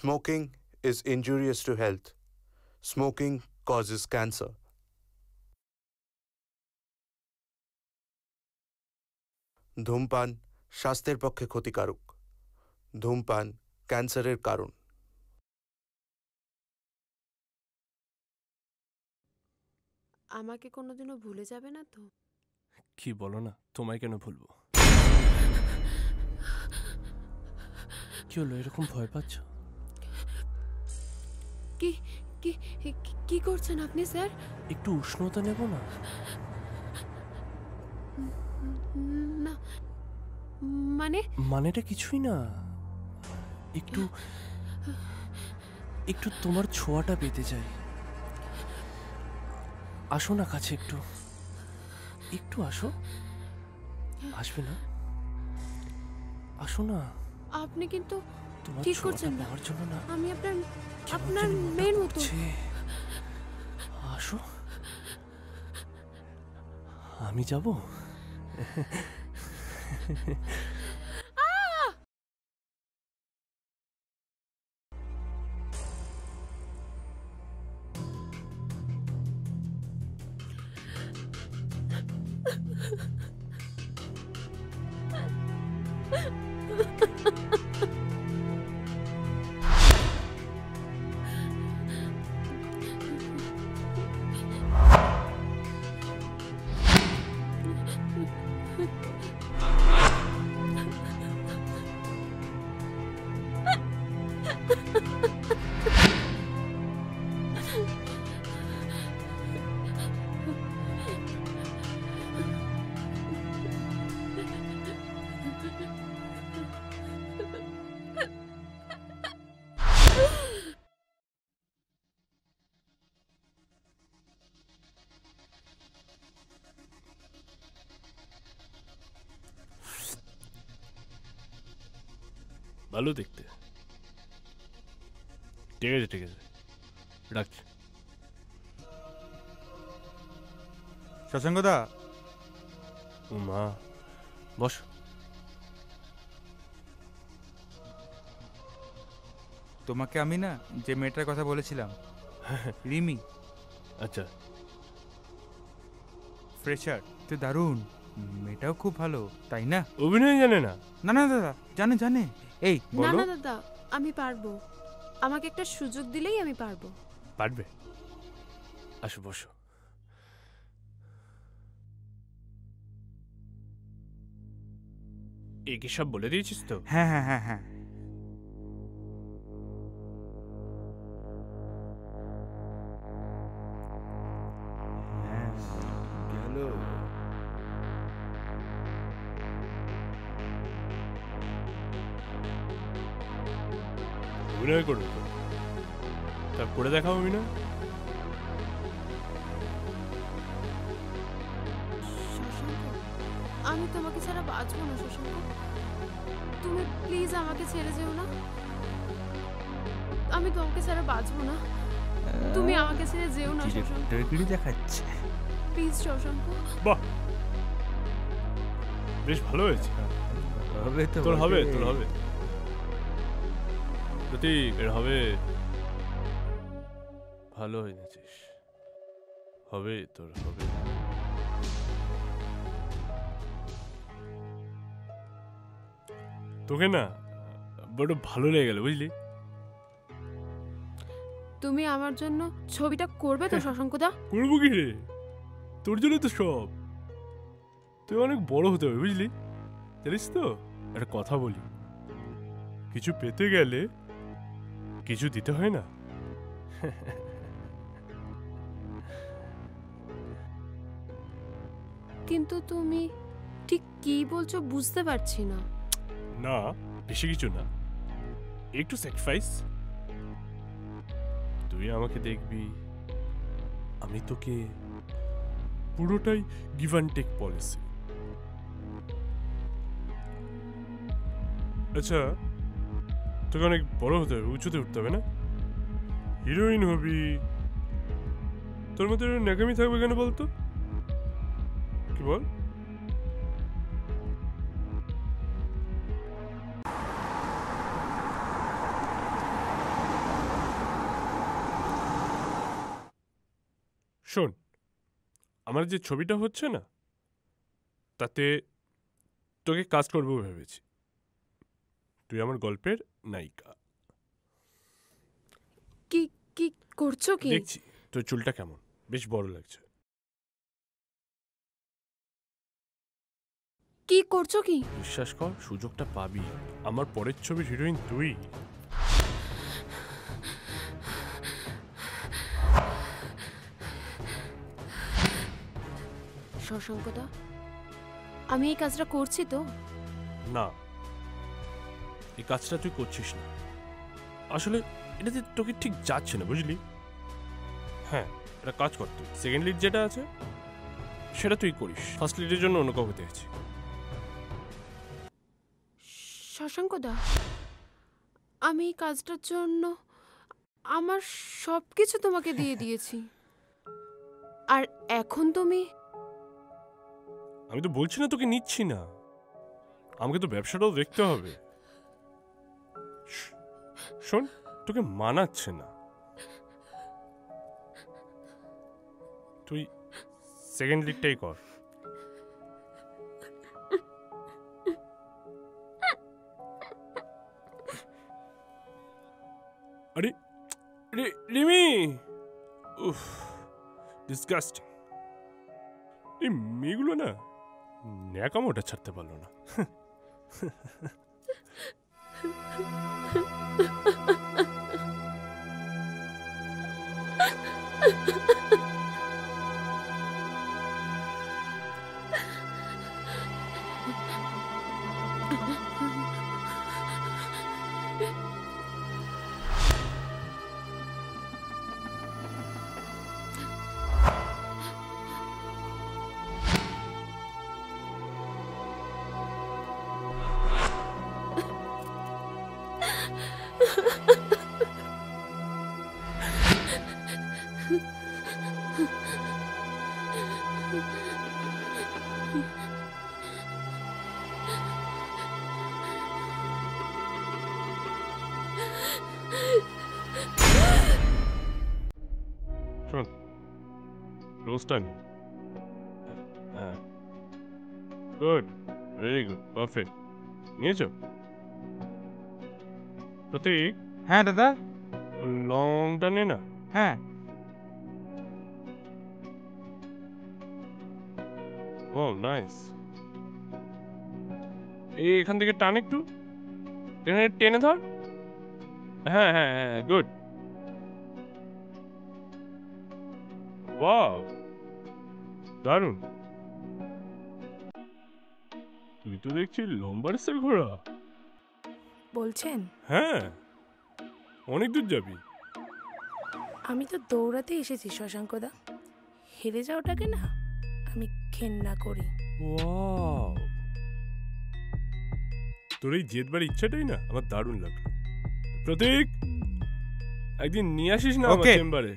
Smoking is injurious to health. Smoking causes cancer. ধূমপান স্বাস্থ্যের পক্ষে ক্ষতিকারক। ধূমপান ক্যান্সারের কারণ। আমাকে কোনোদিনও ভুলে যাবে না তো? কি বলো না, তোমায় কেন ভুলবো? কি হলো, এরকম ভয় পাচ্ছ? কি কি কি করছেন আপনি স্যার? একটু উষ্ণতা নেব না? না মানেটা কিছুই না, একটু একটু তোমার ছোঁয়াটা পেতে চাই। আসো না কাছে, একটু একটু আসো। আসবে না? আসো না। আপনি কিন্তু তোমার ঠিক করছেন না। পাওয়ার জন্য না, আমি আপনার মেয়ের মতো। আসো, আমি যাব। ভালো দেখতে। ঠিক আছে ঠিক আছে, রাখছি। শশাঙ্কদা। ও মা, বস। তোমাকে আমি না যে মেয়েটার কথা বলেছিলাম, রিমি। আচ্ছা, ফ্রেশার তো দারুণ, মেয়েটাও খুব ভালো, তাই না? অভিনয় জানে না? না না দাদা, জানে জানে। এই না বলো। না দাদা, আমি পারবো। আমাকে একটা সুযোগ দিলেই আমি পারবো। পারবে? আসো, বসো। একে সব বলে দিয়েছিস তো? হ্যাঁ হ্যাঁ হ্যাঁ হ্যাঁ। অভিনয় করবে তো? তা করে দেখাও অভিনয়। শশাঙ্ক, আমি তোমাকে ছাড়া বাঁচবো না শশাঙ্ক। তুমি প্লিজ আমাকে ছেড়ে যেও না। আমি তোমাকে ছাড়া বাঁচবো না। তুমি আমাকে ছেড়ে যেও না শশাঙ্ক। ডিরেক্টলি দেখাচ্ছে। প্লিজ শশাঙ্ক। বাহ, বেশ ভালো হয়েছে। হবে তো, তোর হবে, তোর হবে প্রতীক, এর হবে। ভালো হয়ে গেছিস, হবে তোর, হবে। তোকে না বড় ভালো লেগে গেল, বুঝলি? তুমি আমার জন্য ছবিটা করবে তো শশাঙ্কদা? করবো কি রে, তোর জন্য তো সব। তুই অনেক বড় হতে হবে, বুঝলি? জানিস তো, একটা কথা বলি, কিছু পেতে গেলে কিছু দিতে হয় না। কিন্তু তুমি ঠিক কি বলছো বুঝতে পারছি না। না, বেশি কিছু না, একটু স্যাক্রিফাইস। তুই আমাকে দেখবি, আমি তোকে। পুরোটাই গিভ অ্যান্ড টেক পলিসি। আচ্ছা, তোকে অনেক বড় হতে হবে, উঁচুতে উঠতে হবে না? হিরোইন হবি, তোর মধ্যে ন্যাকামি থাকবে কেন বলতো? কি বল? শোন, আমার যে ছবিটা হচ্ছে না, তাতে তোকে কাজ করবো ভেবেছি। তুই আমার গল্পের নায়িকা। কি কি করছো কি? দেখছি তোর চুলটা কেমন, বেশ বড় লাগছে। কি করছো কি? বিশ্বাস কর, সুযোগটা পাবি। আমার পরের ছবির হিরোইন তুই। শশাঙ্কদা, আমি এই কাজটা করছি তো? না, এই কাজটা তুই করছিস না। আসলে এটাতে তোকে ঠিক যাচ্ছে না, বুঝলি? হ্যাঁ, এটা কাজ কর তুই। সেকেন্ড লিড যেটা আছে সেটা তুই করিস। ফার্স্ট লিডের জন্য অন্য কাউকে দেখছি। শশাঙ্কদা, আমি এই কাজটার জন্য আমার সব কিছু তোমাকে দিয়ে দিয়েছি, আর এখন তুমি? আমি তো বলছি না তোকে নিচ্ছি না, আমাকে তো ব্যবসাটাও দেখতে হবে। শোন, তোকে মানাচ্ছে না। তুই সেকেন্ড লিডটাই কর। আরে রিমি, উফ, ডিসগাস্টিং। এই মেয়েগুলো না ন্যাকামোটা ছাড়তে পারলো না। শোন, রোজটা নি। হ্যাঁ, গুড, ভেরি গুড, পারফেক্ট। নিয়েছো? প্রতীক, হ্যাঁ দাদা। লংটা নে না। হ্যাঁ। ও নাইস। এখান থেকে টান একটু, এখানে টেনে ধর। হ্যাঁ হ্যাঁ হ্যাঁ, গুড। ওয়াও, দারুণ। তুই তো দেখছি লম্বা রেসের ঘোড়া। বলছেন? হ্যাঁ, অনেক দূর যাবি। আমি তো দৌড়াতে এসেছি শশাঙ্কদা, হেরে যাওয়াটাকে না আমি ঘেন্না করি। ওয়াও, তোর এই জেদবার ইচ্ছাটাই না আমার দারুণ লাগলো। প্রতীক, একদিন নিয়ে আসিস না আমার Okay. চেম্বারে,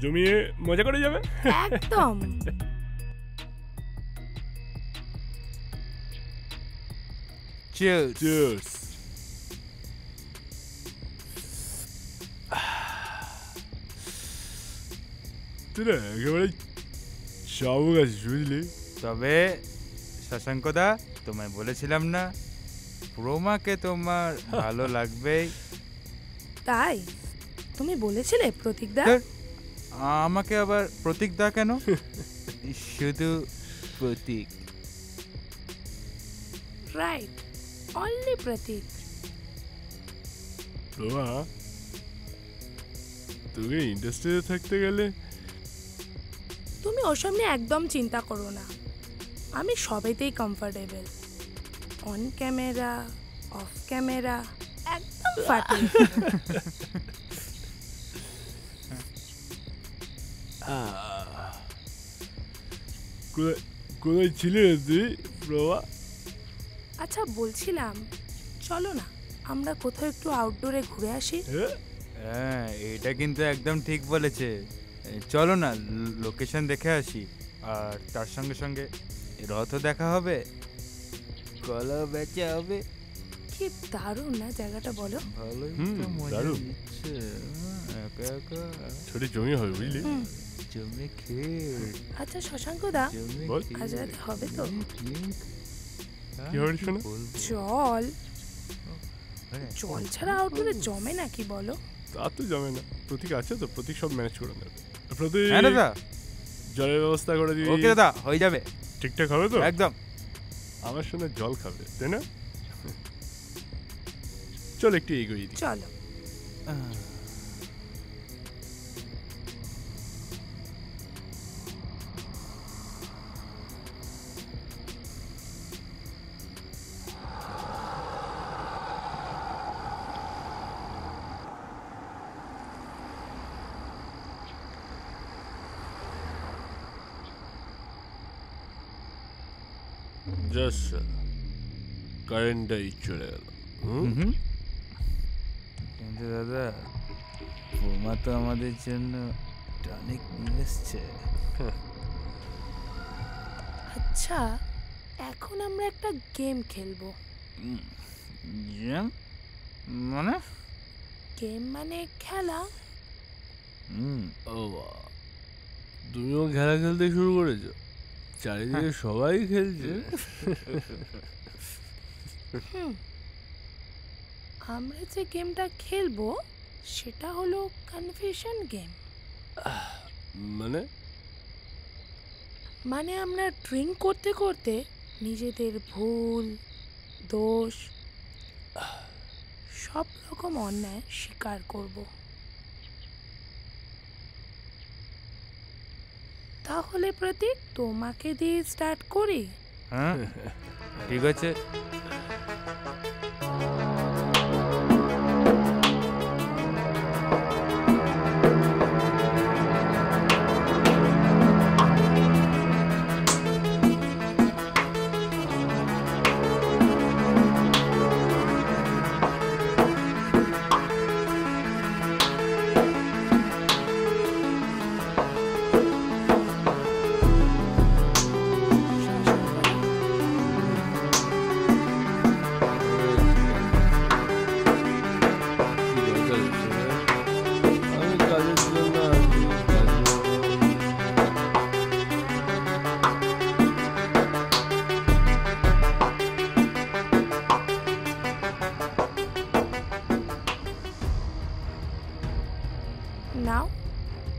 জমিয়ে মজা করে যাবে। একদম। Cheers. Cheers. তোরা একেবারে চাবুক আছিস, বুঝলি? তবে শশাঙ্কদা, তোমায় বলেছিলাম না প্রমাকে তোমার ভালো লাগবেই। তাই তুমি বলেছিলে প্রতীকদা? ধ্যার, আমাকে আবার প্রতীক দা কেন? শুধু প্রতীক। রাইট, অনলি প্রতীক। প্রভা, তোকে ইন্ডাস্ট্রিতে থাকতে গেলে তুমি ওসব নিয়ে একদম চিন্তা করো না, আমি সবেতেই comfortable. On camera, of camera, একদম ফাটি। কোথায় ছিলে তুই প্রভা? আচ্ছা বলছিলাম, চলো না আমরা কোথাও একটু আউটডোরে ঘুরে আসি। হ্যাঁ, এটা কিন্তু একদম ঠিক বলেছে। চলো না, লোকেশন দেখে আসি, আর তার সঙ্গে সঙ্গে রথও দেখা হবে, কলা বেচা হবে। কি দারুণ না জায়গাটা, বলো? ভালোই হুম, তো মজা দারুণ। নিচ্ছে। একা একা। ছোট জমি হবে, বুঝলি? জমে খেল আচ্ছা শশাঙ্কদা, জমে বল। খেল। আজ রাতে হবে তো? কি হবে শোনা? জল জল ছাড়া আউটডোরে জমে নাকি বলো? তা তো জমে না, প্রতীক আছে তো, প্রতীক সব ম্যানেজ করে নেবে। প্রতীক, হ্যাঁ দাদা, জলের ব্যবস্থা করে দিবি? ওকে দাদা, হয়ে যাবে ঠিকঠাক হবে তো? একদম। আমার সঙ্গে জল খাবে তাই না? চল একটু এগোই দিই। চলো। জাস্ট কারেন্টটাই চলে গেল। কিন্তু দাদা, বোমা তো আমাদের জন্য টনিক নিয়ে এসছে। আচ্ছা, এখন আমরা একটা গেম খেলবো। মানে গেম মানে খেলা। ও বাহ, তুমিও খেলা খেলতে শুরু করেছো? চারিদিকে সবাই খেলছে। আমরা যে গেমটা খেলবো সেটা হলো কনফেশন গেম। মানে আমরা ড্রিঙ্ক করতে করতে নিজেদের ভুল, দোষ, সব রকম অন্যায় স্বীকার করব। তাহলে প্রতীক, তোমাকে দিয়ে স্টার্ট করি? হ্যাঁ ঠিক আছে। Now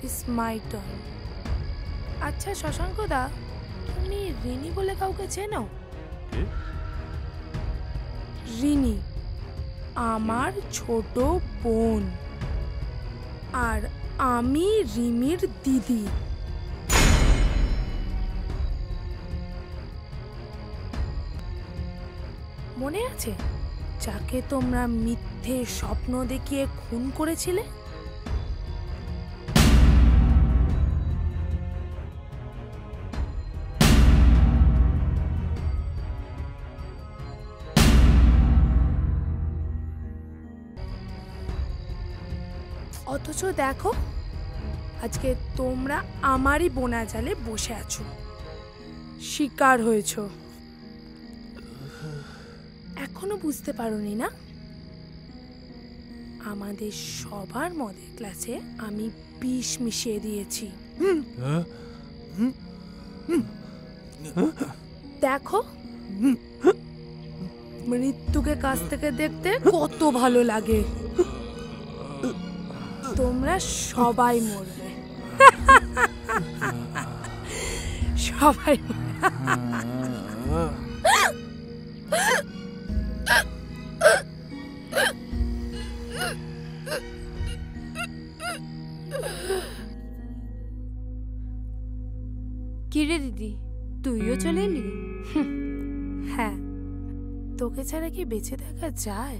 it's my turn. আচ্ছা শশাঙ্কদা, তুমি রিনি বলে কাউকে চেনো? কে? রিনি আমার ছোট বোন, আর আমি রিমির দিদি। মনে আছে যাকে তোমরা মিথ্যে স্বপ্ন দেখিয়ে খুন করেছিলে? অথচ দেখো, আজকে তোমরা আমারই বোনা জালে বসে আছো, শিকার হয়েছো। এখনো বুঝতে পারোনি না? আমাদের সবার মদের গ্লাসে আমি বিষ মিশিয়ে দিয়েছি। দেখো, মৃত্যুকে কাছ থেকে দেখতে কত ভালো লাগে। তোমরা সবাই মরবে, সবাই। কিরে দিদি, তুইও চলে এলি? হ্যাঁ, তোকে ছাড়া কি বেঁচে থাকা যায়?